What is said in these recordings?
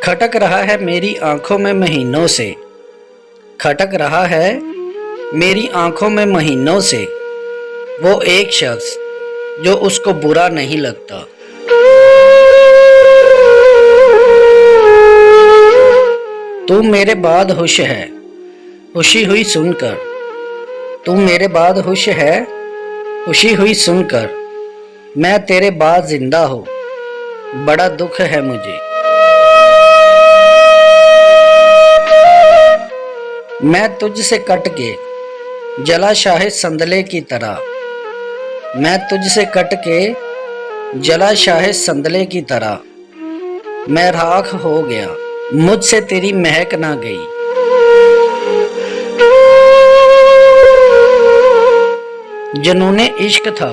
खटक रहा है मेरी आंखों में महीनों से, खटक रहा है मेरी आंखों में महीनों से वो एक शख्स जो उसको बुरा नहीं लगता। तू मेरे बाद होश है खुशी हुई सुनकर, तू मेरे बाद होश है खुशी हुई सुनकर, मैं तेरे बाद जिंदा हूँ बड़ा दुख है मुझे। मैं तुझसे कट के जला शाहे संदले की तरह, मैं तुझसे कट के जला शाहे संदले की तरह, मैं राख हो गया मुझसे तेरी महक ना गई। जुनूने इश्क था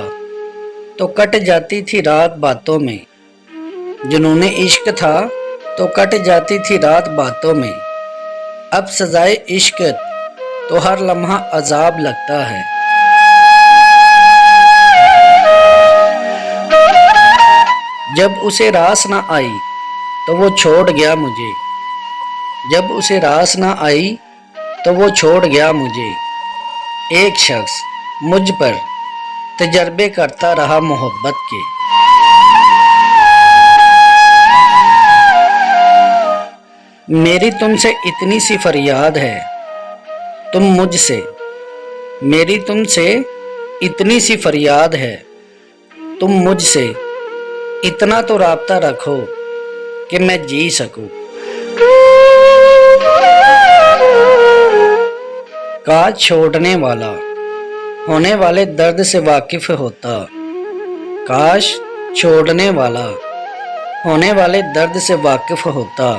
तो कट जाती थी रात बातों में, जुनूने इश्क था तो कट जाती थी रात बातों में, अब सजाए इश्क तो हर लम्हा अजाब लगता है। जब उसे रास ना आई तो वो छोड़ गया मुझे, जब उसे रास ना आई तो वो छोड़ गया मुझे। एक शख्स मुझ पर तजर्बे करता रहा मोहब्बत के, मेरी तुमसे इतनी सी फरियाद है तुम मुझसे, मेरी तुमसे इतनी सी फरियाद है तुम मुझसे, इतना तो राब्ता रखो कि मैं जी सकूं। काश छोड़ने वाला होने वाले दर्द से वाकिफ होता, काश छोड़ने वाला होने वाले दर्द से वाकिफ होता,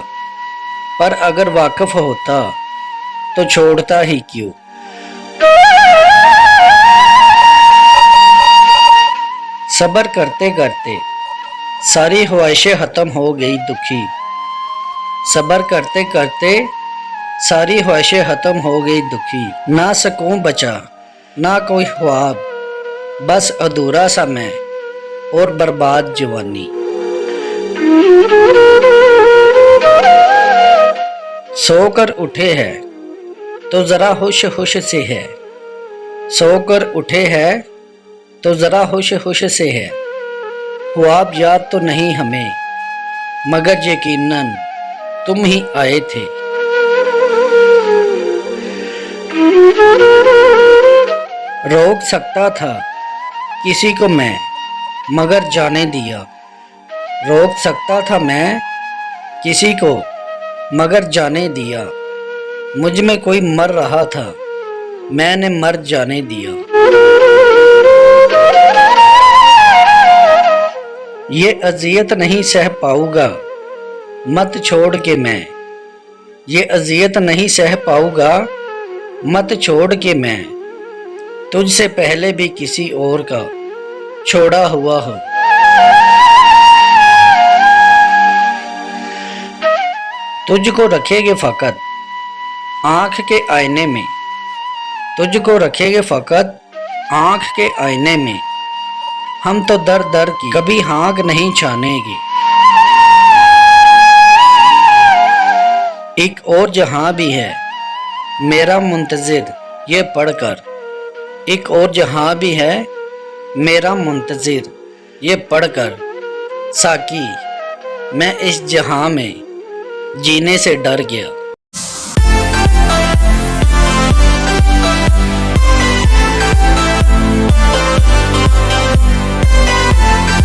पर अगर वाकिफ होता तो छोड़ता ही क्यों। सब्र करते करते सारी ख्वाहिशें खत्म हो गई दुखी, सब्र करते करते सारी ख्वाहिशें खत्म हो गई दुखी, ना सकूं बचा ना कोई ख्वाब, बस अधूरा सा मैं और बर्बाद जवानी। सोकर उठे हैं तो जरा होश होश से है, सोकर उठे हैं तो जरा होश होश से है, ख्वाब याद तो नहीं हमें मगर यकीनन तुम ही आए थे। रोक सकता था किसी को मैं मगर जाने दिया, रोक सकता था मैं किसी को मगर जाने दिया, मुझ में कोई मर रहा था मैंने मर जाने दिया। ये अजियत नहीं सह पाऊंगा मत छोड़ के मैं, ये अजियत नहीं सह पाऊंगा मत छोड़ के मैं, तुझसे पहले भी किसी और का छोड़ा हुआ हो। तुझको रखेंगे फकत आँख के आईने में, तुझको रखेंगे फकत आँख के आईने में, हम तो दर दर की कभी हाँक नहीं छानेंगे। एक और जहां भी है मेरा मुंतजिर ये पढ़कर, एक और जहां भी है मेरा मुंतजिर ये पढ़कर, साकी मैं इस जहां में जीने से डर गया।